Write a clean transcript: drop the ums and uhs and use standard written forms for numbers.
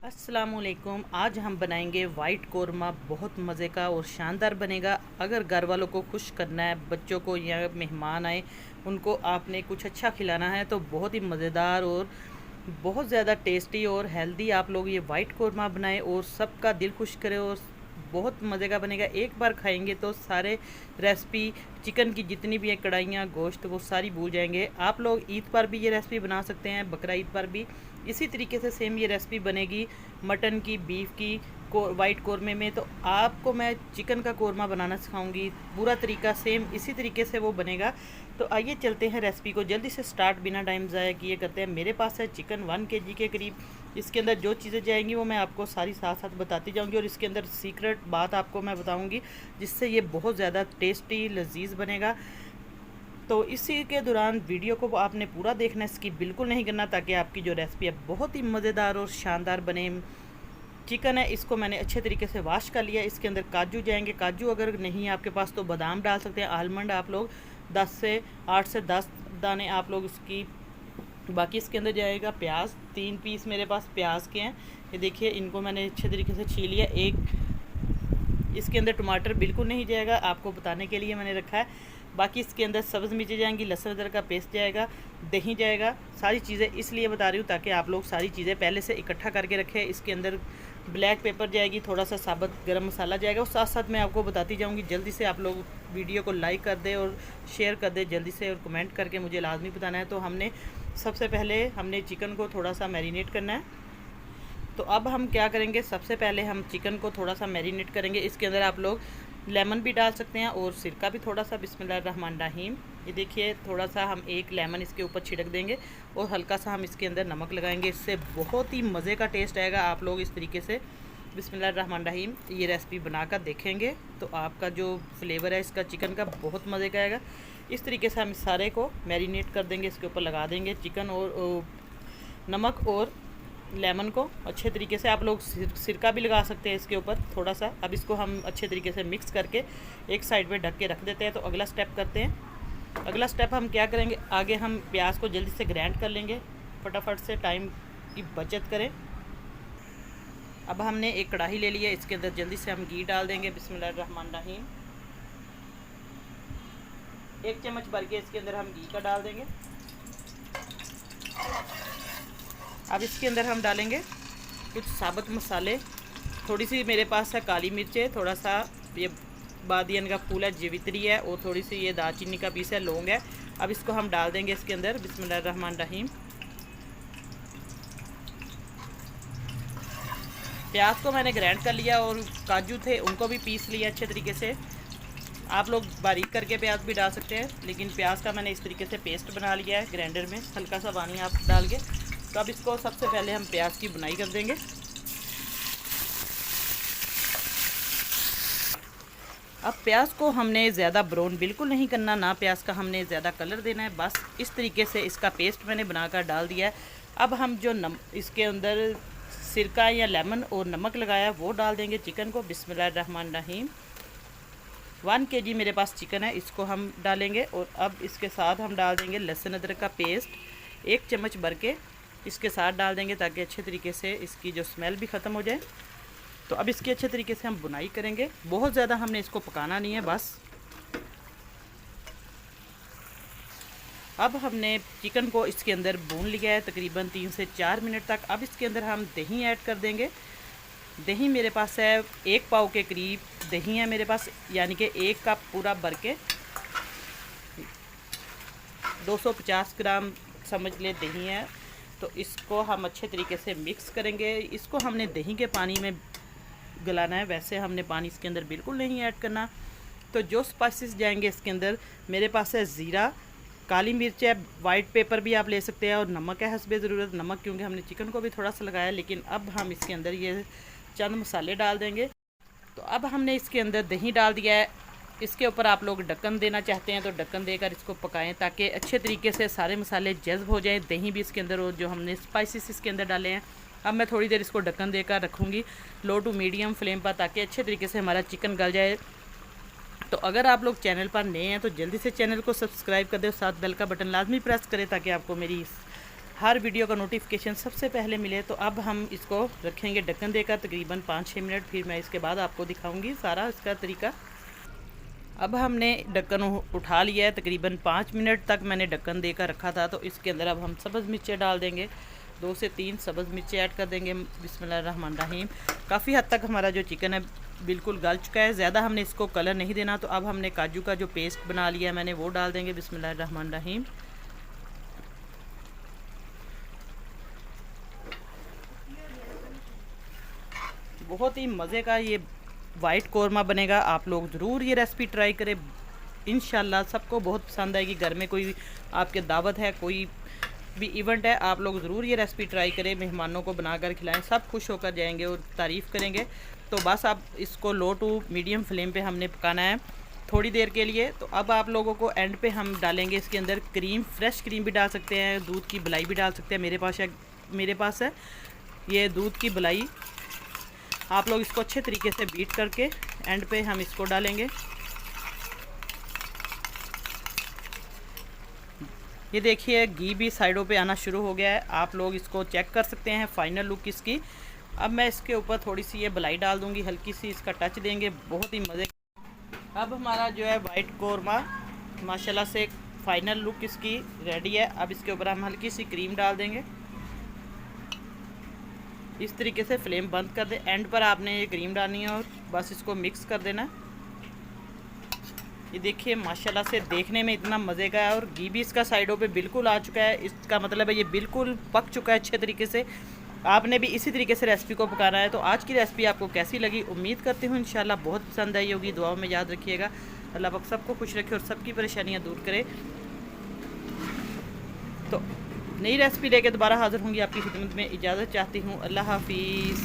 अस्सलामुअलैकुम। आज हम बनाएंगे वाइट कोरमा। बहुत मज़े का और शानदार बनेगा। अगर घर वालों को खुश करना है, बच्चों को या मेहमान आए उनको आपने कुछ अच्छा खिलाना है तो बहुत ही मज़ेदार और बहुत ज़्यादा टेस्टी और हेल्दी आप लोग ये वाइट कोरमा बनाएं और सबका दिल खुश करें और बहुत मज़े का बनेगा। एक बार खाएंगे तो सारे रेसिपी चिकन की जितनी भी है कढ़ाइयाँ गोश्त वो सारी भूल जाएंगे। आप लोग ईद पर भी ये रेसिपी बना सकते हैं, बकरा ईद पर भी इसी तरीके से सेम ये रेसिपी बनेगी। मटन की, बीफ की वाइट कोरमे में तो आपको मैं चिकन का कोरमा बनाना सिखाऊंगी। पूरा तरीका सेम इसी तरीके से वो बनेगा। तो आइए चलते हैं रेसिपी को जल्दी से स्टार्ट बिना टाइम ज़ाया किए करते हैं। मेरे पास है चिकन 1 kg के करीब। इसके अंदर जो चीज़ें जाएंगी वो मैं आपको सारी साथ साथ बताती जाऊंगी और इसके अंदर सीक्रेट बात आपको मैं बताऊंगी जिससे ये बहुत ज़्यादा टेस्टी लजीज बनेगा। तो इसी के दौरान वीडियो को आपने पूरा देखना, स्किप बिल्कुल नहीं करना ताकि आपकी जो रेसिपी है बहुत ही मज़ेदार और शानदार बने। चिकन है, इसको मैंने अच्छे तरीके से वॉश कर लिया। इसके अंदर काजू जाएंगे। काजू अगर नहीं है आपके पास तो बादाम डाल सकते हैं। आलमंड आप लोग 8 से 10 दाने आप लोग उसकी। बाकी इसके अंदर जाएगा प्याज। 3 पीस मेरे पास प्याज के हैं। ये देखिए, इनको मैंने अच्छे तरीके से छील लिया। इसके अंदर टमाटर बिल्कुल नहीं जाएगा, आपको बताने के लिए मैंने रखा है। बाकी इसके अंदर सब्ज़ मिर्ची जाएंगी, लहसुन अदरक का पेस्ट जाएगा, दही जाएगा। सारी चीज़ें इसलिए बता रही हूँ ताकि आप लोग सारी चीज़ें पहले से इकट्ठा करके रखें। इसके अंदर ब्लैक पेपर जाएगी, थोड़ा सा साबुत गरम मसाला जाएगा और साथ साथ मैं आपको बताती जाऊँगी। जल्दी से आप लोग वीडियो को लाइक कर दें और शेयर कर दें जल्दी से, और कमेंट करके मुझे लाजमी बताना है। तो हमने सबसे पहले चिकन को थोड़ा सा मैरिनेट करना है। तो अब हम क्या करेंगे, सबसे पहले हम चिकन को थोड़ा सा मैरिनेट करेंगे। इसके अंदर आप लोग लेमन भी डाल सकते हैं और सिरका भी थोड़ा सा। बिस्मिल्लाहिर्रहमानिर्रहीम। ये देखिए, थोड़ा सा हम एक लेमन इसके ऊपर छिड़क देंगे और हल्का सा हम इसके अंदर नमक लगाएंगे। इससे बहुत ही मज़े का टेस्ट आएगा। आप लोग इस तरीके से बिस्मिल्लाहिर्रहमानिर्रहीम ये रेसिपी बनाकर देखेंगे तो आपका जो फ्लेवर है इसका चिकन का बहुत मज़े का आएगा। इस तरीके से हम इस सारे को मैरिनेट कर देंगे, इसके ऊपर लगा देंगे चिकन और नमक और लेमन को अच्छे तरीके से। आप लोग सिरका भी लगा सकते हैं इसके ऊपर थोड़ा सा। अब इसको हम अच्छे तरीके से मिक्स करके एक साइड पे ढक के रख देते हैं। तो अगला स्टेप करते हैं। अगला स्टेप हम क्या करेंगे, आगे हम प्याज को जल्दी से ग्राइंड कर लेंगे, फटाफट से टाइम की बचत करें। अब हमने एक कढ़ाई ले ली है, इसके अंदर जल्दी से हम घी डाल देंगे। बिस्मिल्लाहिर्रहमानिर्रहीम। 1 चम्मच भर के इसके अंदर हम घी का डाल देंगे। अब इसके अंदर हम डालेंगे कुछ साबुत मसाले। थोड़ी सी मेरे पास है काली मिर्चें, थोड़ा सा ये बादियन का फूल है, जवित्री है, और थोड़ी सी ये दालचीनी का पीस है, लौंग है। अब इसको हम डाल देंगे इसके अंदर। बिस्मिल्लाहिर्रहमानिर्रहीम। प्याज को मैंने ग्राइंड कर लिया और काजू थे उनको भी पीस लिया अच्छे तरीके से। आप लोग बारीक करके प्याज भी डाल सकते हैं, लेकिन प्याज का मैंने इस तरीके से पेस्ट बना लिया है ग्राइंडर में, हल्का सा पानी आप डाल के। तो अब इसको सबसे पहले हम प्याज की बुनाई कर देंगे। अब प्याज को हमने ज़्यादा ब्राउन बिल्कुल नहीं करना, ना प्याज का हमने ज़्यादा कलर देना है। बस इस तरीके से इसका पेस्ट मैंने बनाकर डाल दिया है। अब हम जो इसके अंदर सिरका या लेमन और नमक लगाया वो डाल देंगे चिकन को। बिस्मिल्लाहिर्रहमानिर्रहीम। 1 kg मेरे पास चिकन है, इसको हम डालेंगे। और अब इसके साथ हम डाल देंगे लहसुन अदरक का पेस्ट 1 चम्मच भर के इसके साथ डाल देंगे ताकि अच्छे तरीके से इसकी जो स्मेल भी ख़त्म हो जाए। तो अब इसकी अच्छे तरीके से हम बुनाई करेंगे। बहुत ज़्यादा हमने इसको पकाना नहीं है बस। अब हमने चिकन को इसके अंदर भून लिया है तकरीबन 3 से 4 मिनट तक। अब इसके अंदर हम दही ऐड कर देंगे। दही मेरे पास है 1 पाव के करीब दही है मेरे पास, यानी कि 1 कप पूरा भर के 250 ग्राम समझ ले दही है। तो इसको हम अच्छे तरीके से मिक्स करेंगे। इसको हमने दही के पानी में गलाना है, वैसे हमने पानी इसके अंदर बिल्कुल नहीं ऐड करना। तो जो स्पाइसेस जाएंगे इसके अंदर मेरे पास है ज़ीरा, काली मिर्च है, वाइट पेपर भी आप ले सकते हैं, और नमक है हस्बे ज़रूरत। नमक क्योंकि हमने चिकन को भी थोड़ा सा लगाया, लेकिन अब हम इसके अंदर ये चंद मसाले डाल देंगे। तो अब हमने इसके अंदर दही डाल दिया है। इसके ऊपर आप लोग ढक्कन देना चाहते हैं तो ढक्कन देकर इसको पकाएं ताकि अच्छे तरीके से सारे मसाले जज़्ब हो जाएं। दही भी इसके अंदर, और जो हमने स्पाइसेस इसके अंदर डाले हैं। अब मैं थोड़ी देर इसको ढक्कन देकर रखूँगी लो टू मीडियम फ्लेम पर ताकि अच्छे तरीके से हमारा चिकन गल जाए। तो अगर आप लोग चैनल पर नए हैं तो जल्दी से चैनल को सब्सक्राइब कर दें, साथ बेल का बटन लाजमी प्रेस करें ताकि आपको मेरी हर वीडियो का नोटिफिकेशन सबसे पहले मिले। तो अब हम इसको रखेंगे ढक्कन देकर तकरीबन 5-6 मिनट, फिर मैं इसके बाद आपको दिखाऊंगी सारा इसका तरीका। अब हमने ढक्कन उठा लिया है, तकरीबन 5 मिनट तक मैंने ढक्कन देकर रखा था। तो इसके अंदर अब हम सब्ज़ मिर्चें डाल देंगे, 2 से 3 सब्ज़ मिर्चें ऐड कर देंगे। बिस्मिल्लाहिर्रहमानिर्रहीम। काफ़ी हद तक हमारा जो चिकन है बिल्कुल गल चुका है, ज़्यादा हमने इसको कलर नहीं देना। तो अब हमने काजू का जो पेस्ट बना लिया है मैंने वो डाल देंगे। बिस्मिल्लाहिर्रहमानिर्रहीम। बहुत ही मज़े का ये वाइट कौरमा बनेगा। आप लोग ज़रूर ये रेसिपी ट्राई करें, इंशाल्लाह सबको बहुत पसंद आएगी। घर में कोई आपके दावत है, कोई भी इवेंट है, आप लोग ज़रूर ये रेसिपी ट्राई करें, मेहमानों को बनाकर खिलाएं, सब खुश होकर जाएंगे और तारीफ़ करेंगे। तो बस अब इसको लो टू मीडियम फ्लेम पे हमने पकाना है थोड़ी देर के लिए। तो अब आप लोगों को एंड पे हम डालेंगे इसके अंदर क्रीम, फ्रेश क्रीम भी डाल सकते हैं, दूध की मलाई भी डाल सकते हैं। मेरे पास है ये दूध की मलाई। आप लोग इसको अच्छे तरीके से बीट करके एंड पे हम इसको डालेंगे। ये देखिए घी भी साइडों पे आना शुरू हो गया है, आप लोग इसको चेक कर सकते हैं फाइनल लुक इसकी। अब मैं इसके ऊपर थोड़ी सी ये मलाई डाल दूंगी, हल्की सी इसका टच देंगे, बहुत ही मज़े। अब हमारा जो है वाइट कौरमा माशाल्लाह से फाइनल लुक इसकी रेडी है। अब इसके ऊपर हम हल्की सी क्रीम डाल देंगे, इस तरीके से फ्लेम बंद कर दे। एंड पर आपने ये क्रीम डालनी है और बस इसको मिक्स कर देना। ये देखिए माशाल्लाह से देखने में इतना मज़े का है और घी भी इसका साइडों पे बिल्कुल आ चुका है। इसका मतलब है ये बिल्कुल पक चुका है अच्छे तरीके से। आपने भी इसी तरीके से रेसिपी को पकाना है। तो आज की रेसिपी आपको कैसी लगी, उम्मीद करती हूँ इंशाल्लाह बहुत पसंद आई होगी। दुआओं में याद रखिएगा। अल्लाह पाक सबको खुश रखे और सबकी परेशानियाँ दूर करे। तो नई रेसिपी लेके दोबारा हाज़िर होंगी आपकी खिदमत में। इजाज़त चाहती हूँ। अल्लाह हाफिज़।